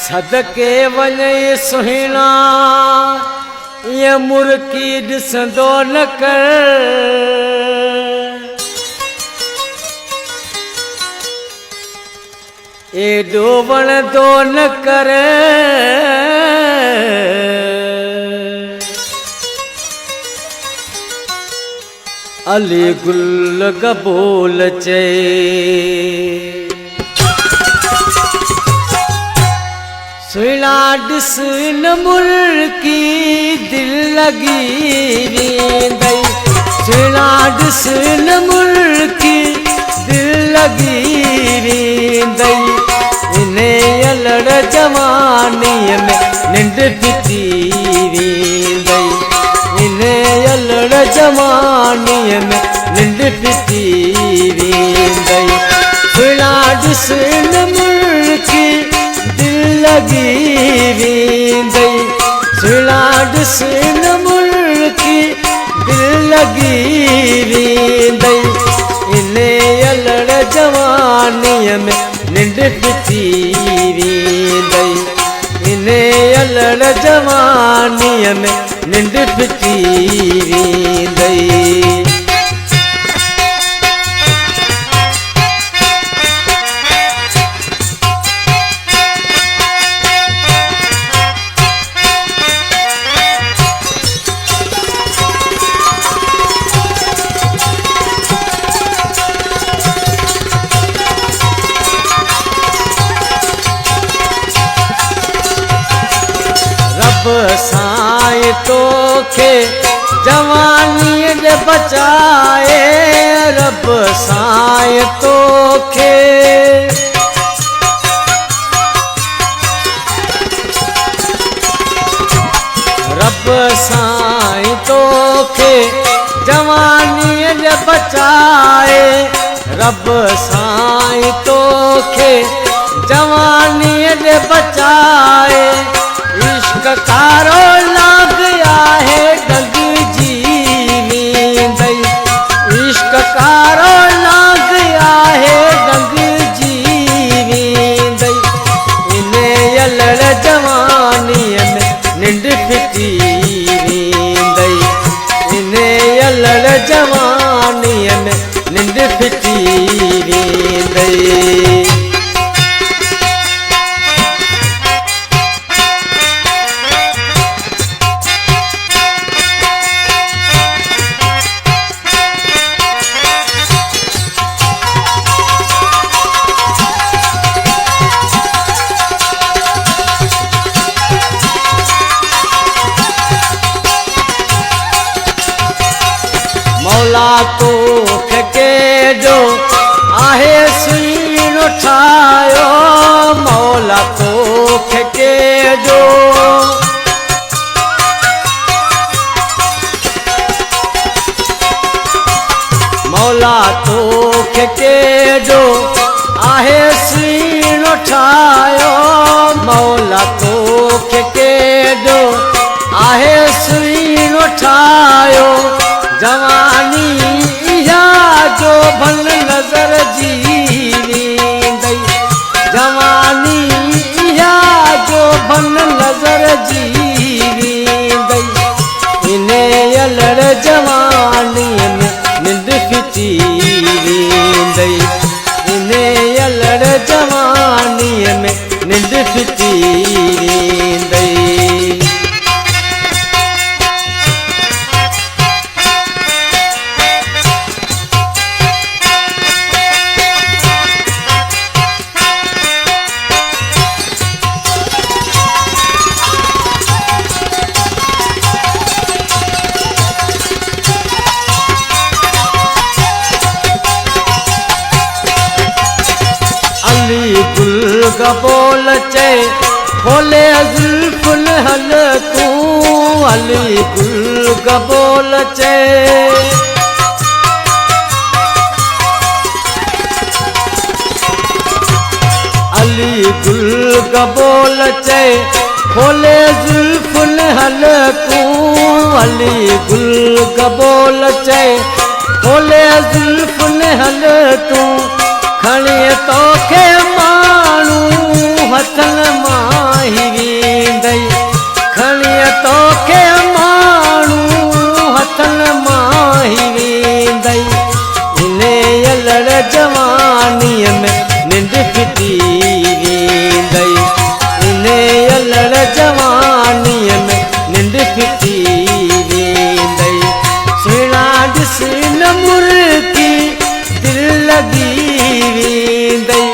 सदके वञे सुहिणा ये मुर्की ॾिसंदो न कर एॾो वणंदो न कर अली गुल कबूल चे सुहिणा ॾिस न मुर्की दिल लगी वेंदई सुहिणा ॾिस न मुर्की दिल लगी वेंदई इने अलड़ जवानीअ में निंड फिटी वेंदई इने अलड़ जवानीअ में निंड फिटी वेंदई सुहिणा ॾिस न मुर्की दिल लगी वेंदई सुहिणा ॾिस न मुर्की दिल लगी वेंदई इने अलड़ जवानीअ में निंड फिटी वेंदई इने अलड़ जवानीअ में निंड फिटी वेंदई रब साईं तोखे जवानीअ ॾे बचाए रब साईं तोखे रब साईं तोखे जवानीअ ॾे बचाए रब साईं तोखे जवानीअ ॾे बचाए इश्क कारो लाग आहे डग जी वेंदई इश्क कारो लाग आहे डग जी वेंदई इने अलड़ जवानीअ में निंड फिटी वेंदई इने अलड़ जवानीअ में निंड फिटी वेंदई मौला तोखे केॾो आहे सुहिणो ठाहियो मौला तोखे केॾो मौला तोखे केॾो आहे सुहिणो ठाहियो मौला तोखे केॾो आहे सुहिणो ठाहियो जवानी इहा जो भल नज़र जी वेंदई जवानी इहा जो भल नज़र जी वेंदई इने अलड़ जवानीअ में निंड फिटी वेंदई इने अलड़ जवानीअ में निंड फिटी वेंदई गुल कबूल चे खोले जुल्फुल हल तूं अली गुल कबूल चे अली गुल कबूल चे खोले जुल्फुल हल तूं अली गुल कबूल चे खोले जुल्फुल हल तूं खणी तोखे माण्हू हथन मां अलड़ जवानीअ में निंड फिटी वेंदई सुहिणा ॾिस न मुर्की दिल लॻी वेंदई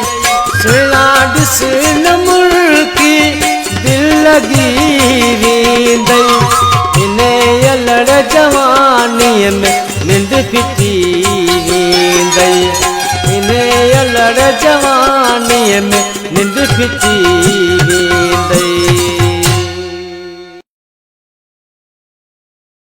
सुहिणा ॾिस न मुर्की दिल लॻी वेंदई इन अलड़ जवानीअ में निंड फिटी वेंदई इन अलड़ जवानीअ में निंड फिटी